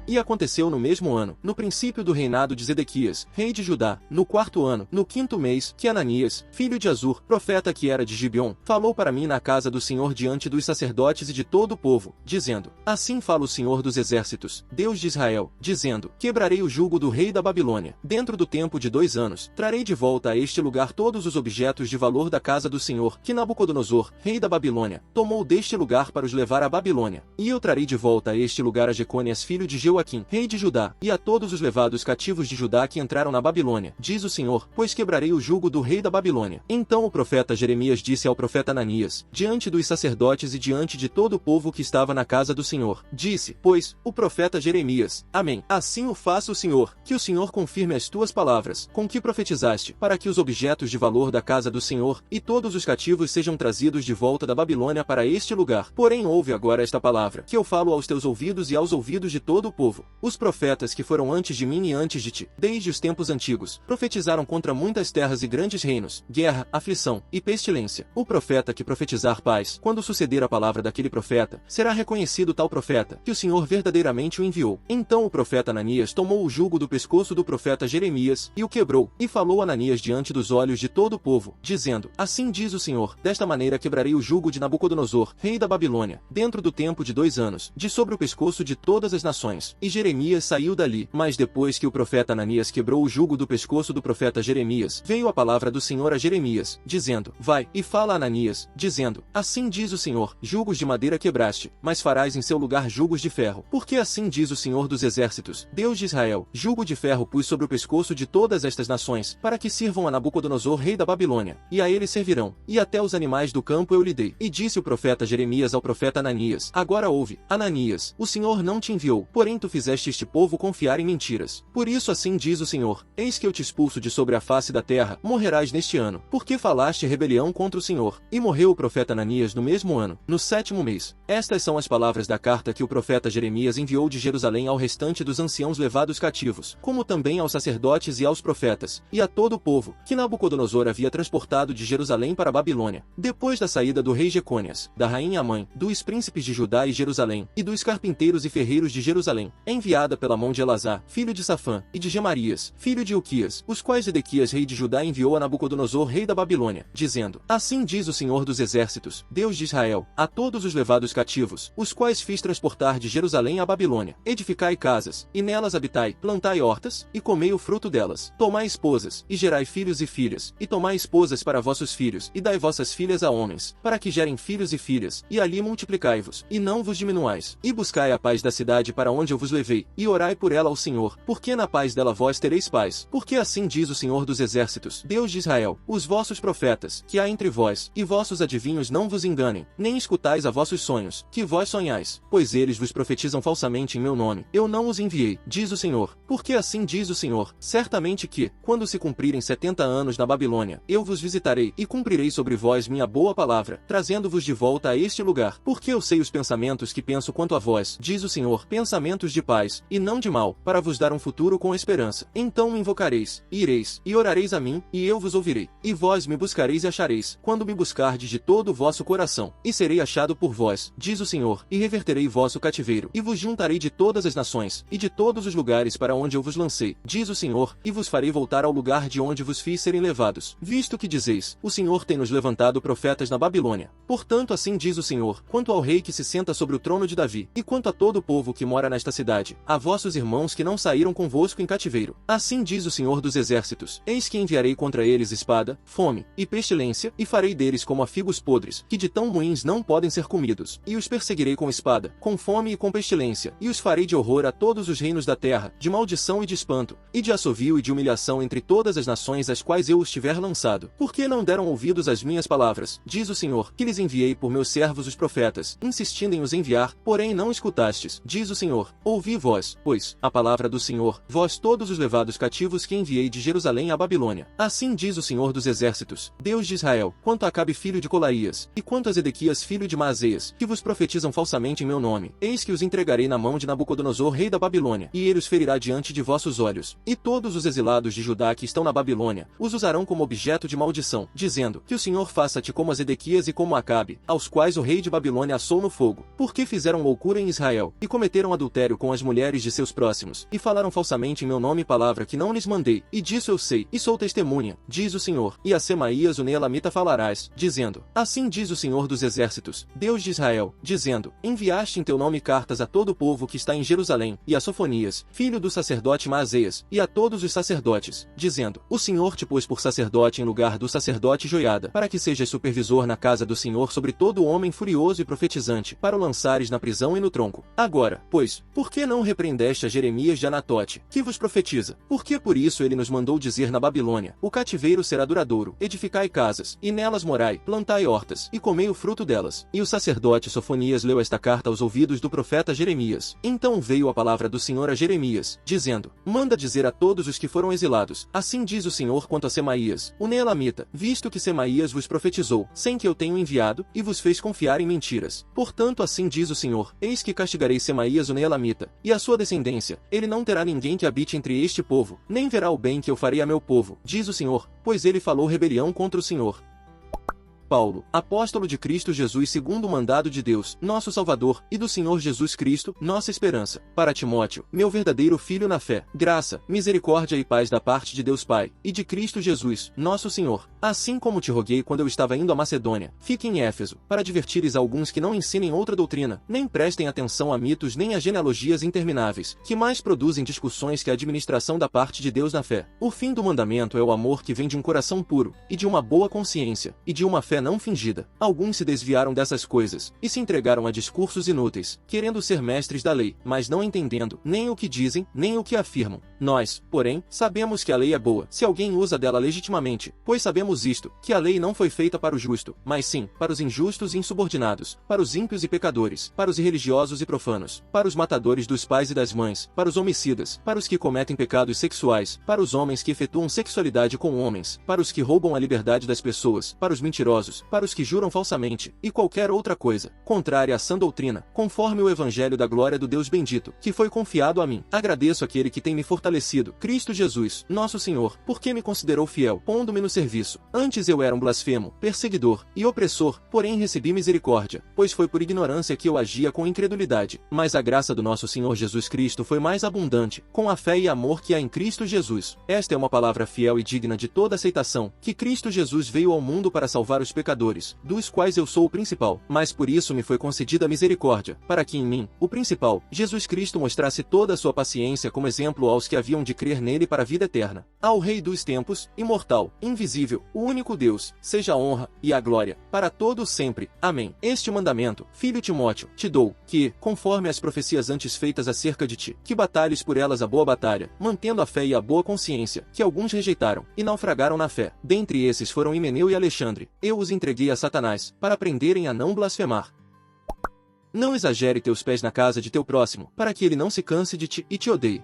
E aconteceu no mesmo ano, no princípio do reinado de Zedequias, rei de Judá, no 4º ano, no 5º mês, que Ananias, filho de Azur, profeta que era de Gibeon, falou para mim na casa do Senhor diante dos sacerdotes e de todo o povo, dizendo: Assim fala o Senhor dos exércitos, Deus de Israel, dizendo: Quebrarei o jugo do rei da Babilônia. Dentro do tempo de 2 anos, trarei de volta a este lugar todos os objetos de valor da casa do Senhor, que Nabucodonosor, rei da Babilônia, tomou deste lugar para os levar à Babilônia. E eu trarei de volta a este lugar a Jecônias filho de Jeoaquim, rei de Judá, e a todos os levados cativos de Judá que entraram na Babilônia, diz o Senhor, pois quebrarei o jugo do rei da Babilônia. Então o profeta Jeremias disse ao profeta Ananias, diante dos sacerdotes e diante de todo o povo que estava na casa do Senhor, disse, pois, o profeta Jeremias: Amém. Assim o faça o Senhor, que o Senhor confirme as tuas palavras, com que profetizaste, para que os objetos de valor da casa do Senhor, e todos os cativos sejam trazidos de volta da Babilônia para este lugar. Porém ouve agora esta palavra, que eu falo aos teus ouvidos e aos ouvidos de todo o povo. Os profetas que foram antes de mim e antes de ti, desde os tempos antigos, profetizaram contra muitas terras e grandes reinos, guerra, aflição e pestilência. O profeta que profetizar paz, quando suceder a palavra daquele profeta, será reconhecido tal profeta, que o Senhor verdadeiramente o enviou. Então o profeta Ananias tomou o jugo do pescoço do profeta Jeremias, e o quebrou, e falou Ananias diante dos olhos de todo o povo, dizendo: Assim diz o Senhor, desta maneira quebrarei o jugo de Nabucodonosor, rei da Babilônia, dentro do tempo de 2 anos, de sobre o pescoço de todas as nações. E Jeremias saiu dali. Mas depois que o profeta Ananias quebrou o jugo do pescoço do profeta Jeremias, veio a palavra do Senhor a Jeremias, dizendo: Vai, e fala a Ananias, dizendo: Assim diz o Senhor, jugos de madeira quebraste, mas farás em seu lugar jugos de ferro. Porque assim diz o Senhor dos exércitos, Deus de Israel, jugo de ferro pus sobre o pescoço de todas estas nações, para que sirvam a Nabucodonosor, rei da Babilônia, e a ele servirão, e até os animais do campo eu lhe dei. E disse o profeta Jeremias ao profeta Ananias: Agora ouve, Ananias, o Senhor não te enviou, porém tu fizeste este povo confiar em mentiras. Por isso assim diz o Senhor: Eis que eu te expulso de sobre a face da terra, morrerás neste ano, porque falaste rebelião contra o Senhor. E morreu o profeta Ananias no mesmo ano, no 7º mês. Estas são as palavras da carta que o profeta Jeremias enviou de Jerusalém ao restante dos anciãos levados cativos, como também aos sacerdotes e aos profetas, e a todo o povo, que Nabucodonosor havia transportado de Jerusalém para a Babilônia, depois da saída do rei Jecônias, da rainha mãe, dos príncipes de Judá e Jerusalém, e dos carpinteiros e ferreiros de Jerusalém, enviada pela mão de Elazar, filho de Safã, e de Gemarias, filho de Ilquias, os quais Zedequias rei de Judá enviou a Nabucodonosor rei da Babilônia, dizendo: Assim diz o Senhor dos exércitos, Deus de Israel, a todos os levados cativos, os quais fiz transportar de Jerusalém à Babilônia: Edificai casas, e nelas habitai, plantai hortas, e comei o fruto delas. Tomai esposas, e gerai filhos e filhas, e tomai esposas para vossos filhos, e dai vossas filhas a homens, para que gerem filhos e filhas, e ali multiplicai-vos, e não vos diminuais. E buscai a paz da cidade para onde eu vos levei, e orai por ela ao Senhor, porque na paz dela vós tereis paz. Porque assim diz o Senhor dos exércitos, Deus de Israel, os vossos profetas, que há entre vós, e vossos adivinhos não vos enganem, nem escutais a vossos sonhos, que vós sonhais, pois eles vos profetizam falsamente em meu nome. Eu não os enviei, diz o Senhor. Porque assim diz o Senhor, certamente que, quando se cumprirem 70 anos na Babilônia, eu vos visitarei, e cumprirei sobre vós minha boa palavra, trazendo-vos de volta a este lugar. Porque eu sei os pensamentos que penso quanto a vós, diz o Senhor, pensamentos de paz, e não de mal, para vos dar um futuro com esperança. Então me invocareis, e ireis, e orareis a mim, e eu vos ouvirei. E vós me buscareis e achareis, quando me buscardes de todo o vosso coração. E serei achado por vós, diz o Senhor, e reverterei vosso cativeiro, e vos juntarei de todas as nações, e de todos os lugares para onde eu vos lancei, diz o Senhor, e vos farei voltar ao lugar de onde vos fiz serem levados. Visto que dizeis, o Senhor tem nos levantado profetas na Babilônia. Portanto assim diz o Senhor, quanto ao rei que se senta sobre o trono de Davi, e quanto a todo o povo que mora nesta cidade, a vossos irmãos que não saíram convosco em cativeiro. Assim diz o Senhor dos exércitos, eis que enviarei contra eles espada, fome, e pestilência, e farei deles como a figos podres, que de tão ruins não podem ser comidos. E os perseguirei com espada, com fome e com pestilência, e os farei de horror a todos os reinos da terra, de maldição e de espanto, e de assovio e de humilhação entre todas as nações às quais eu os tiver lançado. Porque não deram ouvidos às minhas palavras, diz o Senhor, que lhes enviei por meus servos os profetas, insistindo em os enviar, porém não escutastes, diz o Senhor. Ouvi vós, pois, a palavra do Senhor, vós todos os levados cativos que enviei de Jerusalém à Babilônia. Assim diz o Senhor dos exércitos, Deus de Israel, quanto a Acabe filho de Colaías, e quanto a Zedequias filho de Maaseias, que vos profetizam falsamente em meu nome, eis que os entregarei na mão de Nabucodonosor rei da Babilônia, e ele os ferirá diante de vossos olhos. E todos os exilados de Judá que estão na Babilônia, os usarão como objeto de maldição, dizendo, que o Senhor faça-te como a Zedequias e como a Acabe, aos quais o rei de Babilônia assou no fogo, porque fizeram loucura em Israel, e cometeram adultério adultério com as mulheres de seus próximos, e falaram falsamente em meu nome palavra que não lhes mandei, e disso eu sei, e sou testemunha, diz o Senhor. E a Semaías o Neelamita falarás, dizendo, assim diz o Senhor dos Exércitos, Deus de Israel, dizendo, enviaste em teu nome cartas a todo o povo que está em Jerusalém, e a Sofonias, filho do sacerdote Maaseias, e a todos os sacerdotes, dizendo, o Senhor te pôs por sacerdote em lugar do sacerdote Joiada, para que sejas supervisor na casa do Senhor sobre todo homem furioso e profetizante, para o lançares na prisão e no tronco. Agora, pois, por que não repreendeste a Jeremias de Anatote, que vos profetiza? Porque por isso ele nos mandou dizer na Babilônia, o cativeiro será duradouro, edificai casas, e nelas morai, plantai hortas, e comei o fruto delas. E o sacerdote Sofonias leu esta carta aos ouvidos do profeta Jeremias. Então veio a palavra do Senhor a Jeremias, dizendo, manda dizer a todos os que foram exilados, assim diz o Senhor quanto a Semaías, o Neelamita, visto que Semaías vos profetizou, sem que eu tenha enviado, e vos fez confiar em mentiras. Portanto assim diz o Senhor, eis que castigarei Semaías o Neelamita, e a sua descendência, ele não terá ninguém que habite entre este povo, nem verá o bem que eu farei a meu povo, diz o Senhor, pois ele falou rebelião contra o Senhor. Paulo, apóstolo de Cristo Jesus segundo o mandado de Deus, nosso Salvador, e do Senhor Jesus Cristo, nossa esperança, para Timóteo, meu verdadeiro filho na fé, graça, misericórdia e paz da parte de Deus Pai, e de Cristo Jesus, nosso Senhor. Assim como te roguei quando eu estava indo a Macedônia, fique em Éfeso, para advertires alguns que não ensinem outra doutrina, nem prestem atenção a mitos nem a genealogias intermináveis, que mais produzem discussões que a administração da parte de Deus na fé. O fim do mandamento é o amor que vem de um coração puro, e de uma boa consciência, e de uma fé não fingida. Alguns se desviaram dessas coisas, e se entregaram a discursos inúteis, querendo ser mestres da lei, mas não entendendo, nem o que dizem, nem o que afirmam. Nós, porém, sabemos que a lei é boa, se alguém usa dela legitimamente, pois sabemos isto, que a lei não foi feita para o justo, mas sim, para os injustos e insubordinados, para os ímpios e pecadores, para os irreligiosos e profanos, para os matadores dos pais e das mães, para os homicidas, para os que cometem pecados sexuais, para os homens que efetuam sexualidade com homens, para os que roubam a liberdade das pessoas, para os mentirosos, para os que juram falsamente, e qualquer outra coisa, contrária à sã doutrina, conforme o evangelho da glória do Deus bendito, que foi confiado a mim. Agradeço àquele que tem me fortalecido, Cristo Jesus, nosso Senhor, porque me considerou fiel, pondo-me no serviço. Antes eu era um blasfemo, perseguidor e opressor, porém recebi misericórdia, pois foi por ignorância que eu agia com incredulidade. Mas a graça do nosso Senhor Jesus Cristo foi mais abundante, com a fé e amor que há em Cristo Jesus. Esta é uma palavra fiel e digna de toda aceitação, que Cristo Jesus veio ao mundo para salvar os pecadores, dos quais eu sou o principal, mas por isso me foi concedida a misericórdia, para que em mim, o principal, Jesus Cristo mostrasse toda a sua paciência como exemplo aos que haviam de crer nele para a vida eterna. Ao Rei dos tempos, imortal, invisível, o único Deus, seja a honra e a glória, para todos sempre. Amém. Este mandamento, filho Timóteo, te dou, que, conforme as profecias antes feitas acerca de ti, que batalhes por elas a boa batalha, mantendo a fé e a boa consciência, que alguns rejeitaram, e naufragaram na fé. Dentre esses foram Himeneu e Alexandre. Eu os entreguei a Satanás, para aprenderem a não blasfemar. Não exagere teus pés na casa de teu próximo, para que ele não se canse de ti e te odeie.